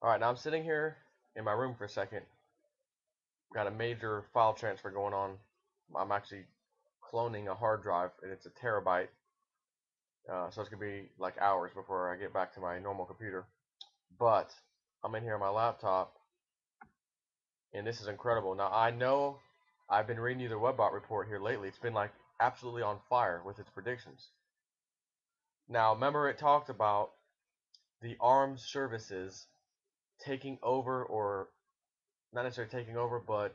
Alright, now I'm sitting here in my room for a second. Got a major file transfer going on. I'm actually cloning a hard drive, and it's a terabyte. So it's going to be like hours before I get back to my normal computer. But I'm in here on my laptop, and this is incredible. Now, I know I've been reading you the Webbot report here lately. It's been like absolutely on fire with its predictions. Now, remember it talked about the armed services taking over, or not necessarily taking over, but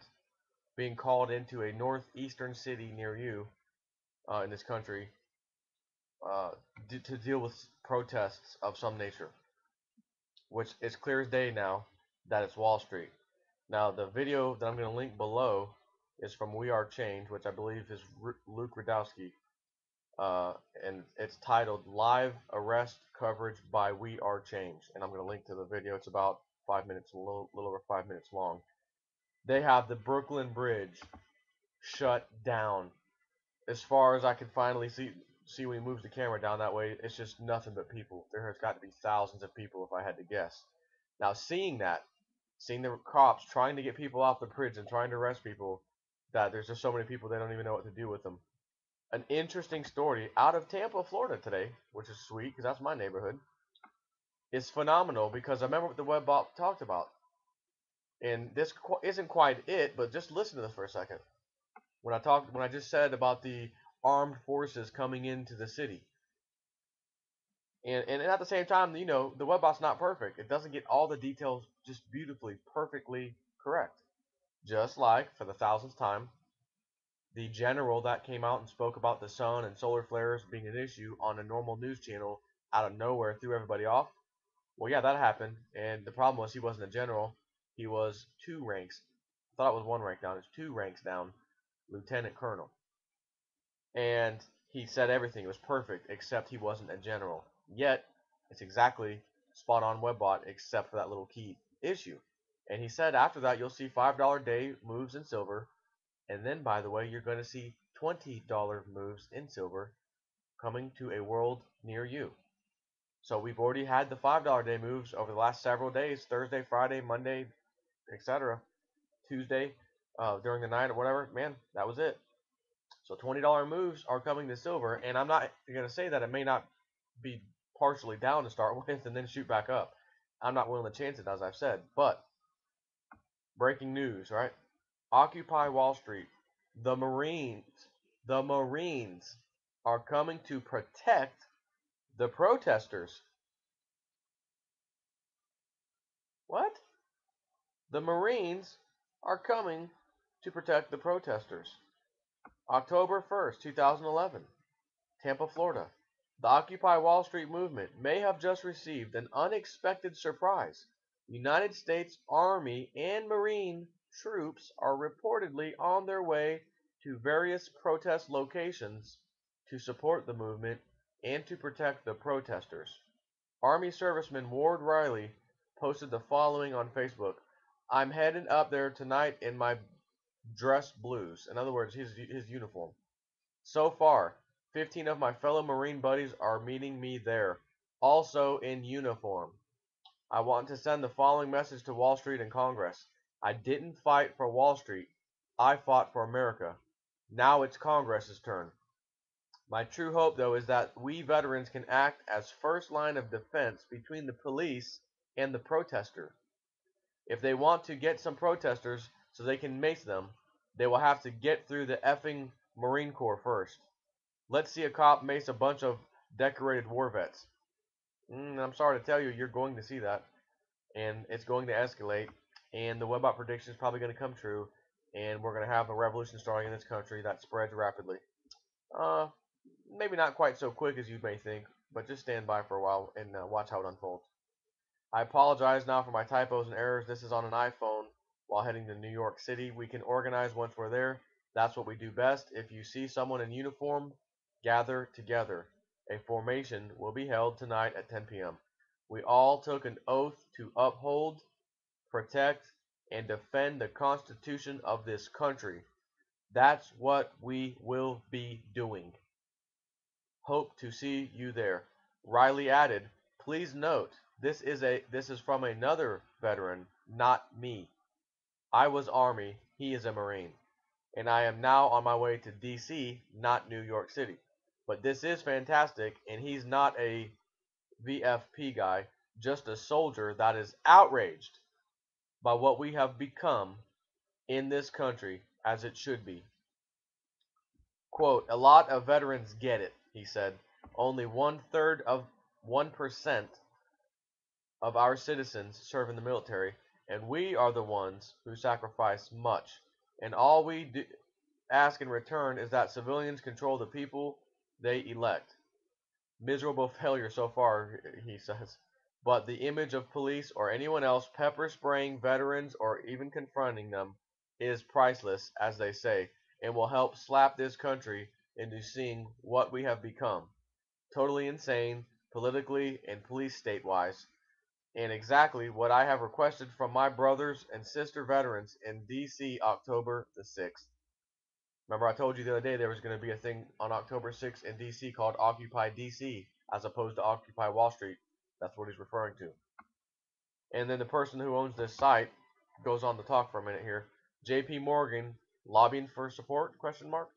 being called into a northeastern city near you in this country uh, to deal with protests of some nature, which is clear as day now that it's Wall Street. Now, the video that I'm going to link below is from We Are Change, which I believe is Luke Radowski, uh, and it's titled "Live Arrest Coverage by We Are Change," and I'm going to link to the video. It's about 5 minutes, a little over 5 minutes long. They have the Brooklyn Bridge shut down. As far as I can finally see when he moves the camera down that way, it's just nothing but people. There has got to be thousands of people if I had to guess. Now, seeing the cops trying to get people off the bridge and trying to arrest people, that there's just so many people they don't even know what to do with them. An interesting story out of Tampa, Florida today, which is sweet because that's my neighborhood, is phenomenal because I remember what the Webbot talked about. And this isn't quite it, but just listen to this for a second. When I just said about the armed forces coming into the city, and at the same time, the Webbot's not perfect. It doesn't get all the details just beautifully, perfectly correct. Just like for the thousandth time, the general that came out and spoke about the sun and solar flares being an issue on a normal news channel out of nowhere threw everybody off. Well, yeah, that happened, and the problem was he wasn't a general. He was two ranks. I thought it was one rank down. It's two ranks down, lieutenant colonel. And he said everything. It was perfect, except he wasn't a general. Yet, it's exactly spot on Webbot, except for that little key issue. And he said after that, you'll see $5 day moves in silver. And then, by the way, you're going to see $20 moves in silver coming to a world near you. So we've already had the $5 day moves over the last several days, Thursday, Friday, Monday, etc. Tuesday, during the night or whatever. Man, that was it. So $20 moves are coming to silver, and I'm not going to say that it may not be partially down to start with and then shoot back up. I'm not willing to chance it, as I've said. But breaking news, right? Occupy Wall Street. The Marines, the Marines are coming to protect the protesters. What? The Marines are coming to protect the protesters. October 1st, 2011, Tampa, Florida. The Occupy Wall Street movement may have just received an unexpected surprise. United States Army and Marine troops are reportedly on their way to various protest locations to support the movement and to protect the protesters. Army serviceman Ward Riley posted the following on Facebook. I'm heading up there tonight in my dress blues. In other words, his uniform. So far, 15 of my fellow Marine buddies are meeting me there, also in uniform. I want to send the following message to Wall Street and Congress. I didn't fight for Wall Street. I fought for America. Now it's Congress's turn. My true hope, though, is that we veterans can act as first line of defense between the police and the protester. If they want to get some protesters so they can mace them, they will have to get through the effing Marine Corps first. Let's see a cop mace a bunch of decorated war vets. I'm sorry to tell you, you're going to see that, and it's going to escalate, and the Webbot prediction is probably going to come true, and we're going to have a revolution starting in this country that spreads rapidly. Uh, Maybe not quite so quick as you may think, but just stand by for a while and watch how it unfolds. I apologize now for my typos and errors. This is on an iPhone while heading to New York City. We can organize once we're there. That's what we do best. If you see someone in uniform, gather together. A formation will be held tonight at 10 p.m. We all took an oath to uphold, protect, and defend the Constitution of this country. That's what we will be doing. Hope to see you there. Riley added, please note This is from another veteran, not me. I was Army, he is a Marine, and I am now on my way to DC, not New York City. But this is fantastic, and he's not a VFP guy, just a soldier that is outraged by what we have become in this country, as it should be. Quote, a lot of veterans get it, he said. Only 1/3 of 1% of our citizens serve in the military, and we are the ones who sacrifice much. And all we ask in return is that civilians control the people they elect. Miserable failure so far, he says. But the image of police or anyone else pepper spraying veterans or even confronting them is priceless, as they say, and will help slap this country into seeing what we have become. Totally insane, politically and police state-wise, and exactly what I have requested from my brothers and sister veterans in DC October the 6th. Remember I told you the other day there was going to be a thing on October 6th in DC called Occupy DC as opposed to Occupy Wall Street. That's what he's referring to. And then the person who owns this site goes on to talk for a minute here. JP Morgan lobbying for support? Question mark.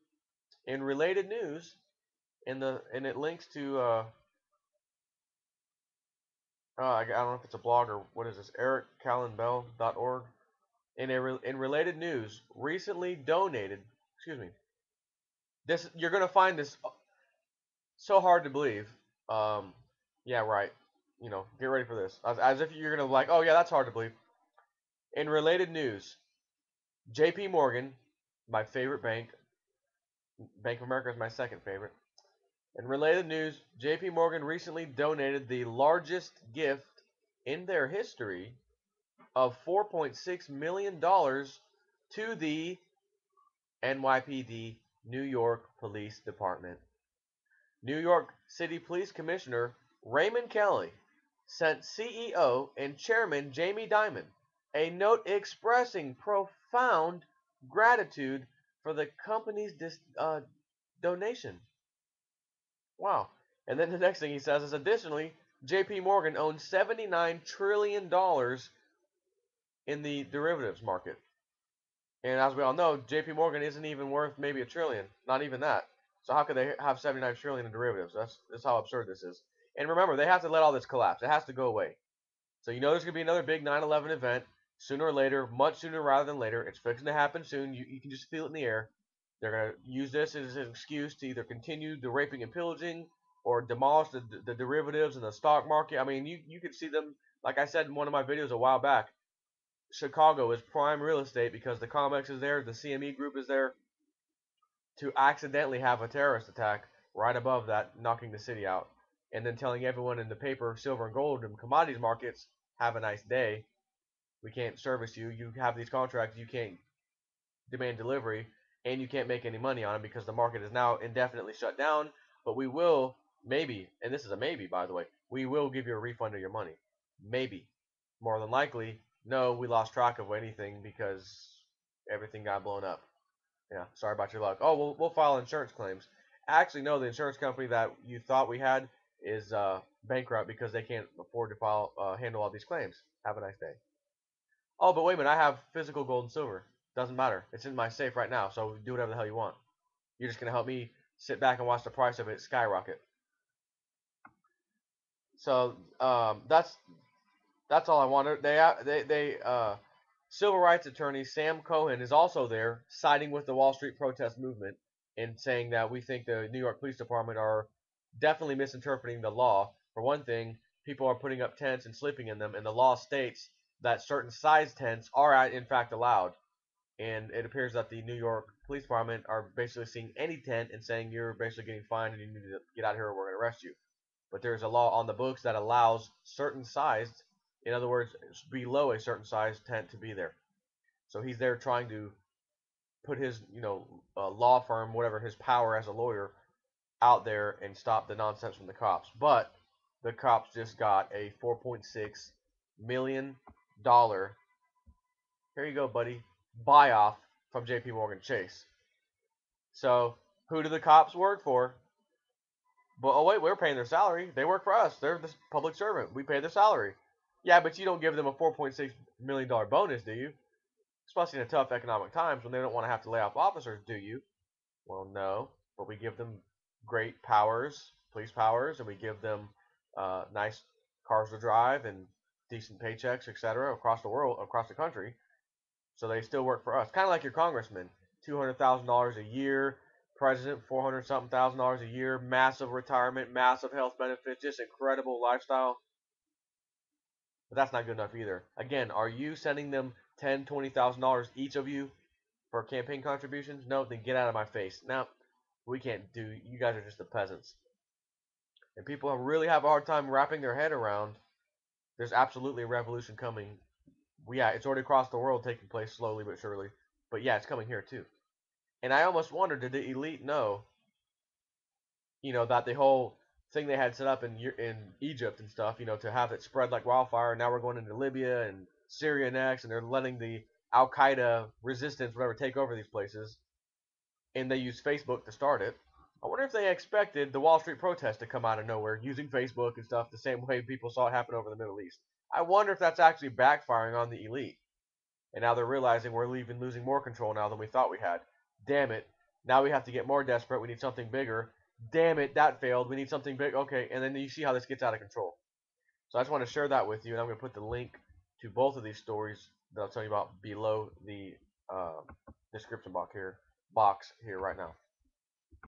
In related news, and it links to I don't know if it's a blog or what is this, ericcallenbell.org. In related news, recently donated, excuse me, this you're gonna find this so hard to believe. Um, yeah, right. You know, get ready for this. As if you're gonna like, oh yeah, that's hard to believe. In related news, J.P. Morgan, my favorite bank, Bank of America is my second favorite. In related news, J.P. Morgan recently donated the largest gift in their history of $4.6 million to the NYPD, New York Police Department. New York City Police Commissioner Raymond Kelly sent CEO and Chairman Jamie Dimon a note expressing profound gratitude for the company's donation. Wow. And then the next thing he says is additionally, JP Morgan owns $79 trillion in the derivatives market. And as we all know, JP Morgan isn't even worth maybe $1 trillion, not even that. So how could they have 79 trillion in derivatives? That's how absurd this is. And remember, they have to let all this collapse. It has to go away. So you know there's going to be another big 9/11 event sooner or later, much sooner rather than later. It's fixing to happen soon. You can just feel it in the air. They're going to use this as an excuse to either continue the raping and pillaging or demolish the derivatives and the stock market. I mean, you could see them, like I said in one of my videos a while back, Chicago is prime real estate because the Comex is there, the CME group is there, to accidentally have a terrorist attack right above that, knocking the city out, and then telling everyone in the paper, silver and gold and commodities markets, have a nice day. We can't service you. You have these contracts. You can't demand delivery, and you can't make any money on them because the market is now indefinitely shut down. But we will, maybe, and this is a maybe, by the way, we will give you a refund of your money. Maybe. More than likely, no, we lost track of anything because everything got blown up. Yeah, sorry about your luck. Oh, we'll file insurance claims. Actually, no, the insurance company that you thought we had is bankrupt because they can't afford to handle all these claims. Have a nice day. Oh, but wait a minute, I have physical gold and silver. Doesn't matter. It's in my safe right now, so do whatever the hell you want. You're just gonna help me sit back and watch the price of it skyrocket. So that's all I wanted. Civil rights attorney Sam Cohen is also there, siding with the Wall Street protest movement and saying that we think the New York Police Department are definitely misinterpreting the law. For one thing, people are putting up tents and sleeping in them, and the law states that certain size tents are in fact allowed. And it appears that the New York Police Department are basically seeing any tent and saying you're basically getting fined and you need to get out of here or we're going to arrest you. But there's a law on the books that allows certain sized, in other words, below a certain size tent to be there. So he's there trying to put his, law firm, whatever his power as a lawyer, out there and stop the nonsense from the cops. But the cops just got a $4.6 million, here you go, buddy, buy off from J.P. Morgan Chase. So who do the cops work for? But oh wait, we're paying their salary. They work for us. They're the public servant. We pay their salary. Yeah, but you don't give them a $4.6 million bonus, do you? Especially in tough economic times when they don't want to have to lay off officers, do you? Well, no. But we give them great powers, police powers, and we give them nice cars to drive and decent paychecks, etc., across the world, across the country. So they still work for us. Kind of like your congressman, $200,000 a year, president, 400 something thousand dollars a year, massive retirement, massive health benefits, just incredible lifestyle. But that's not good enough either. Again, are you sending them $10,000, $20,000 each of you for campaign contributions? No, then get out of my face. Now, we can't do. You guys are just the peasants, and people really have a hard time wrapping their head around. There's absolutely a revolution coming. Well, yeah, it's already across the world, taking place slowly but surely. But yeah, it's coming here too. And I almost wonder, did the elite know, that the whole thing they had set up in Egypt and stuff, to have it spread like wildfire. And now we're going into Libya and Syria next, and they're letting the Al Qaeda resistance, whatever, take over these places. And they use Facebook to start it. I wonder if they expected the Wall Street protest to come out of nowhere using Facebook and stuff the same way people saw it happen over the Middle East. I wonder if that's actually backfiring on the elite. And now they're realizing we're losing more control now than we thought we had. Damn it. Now we have to get more desperate. We need something bigger. Damn it, that failed. We need something big. Okay, and then you see how this gets out of control. So I just want to share that with you, and I'm going to put the link to both of these stories that I'll tell you about below the description box here right now.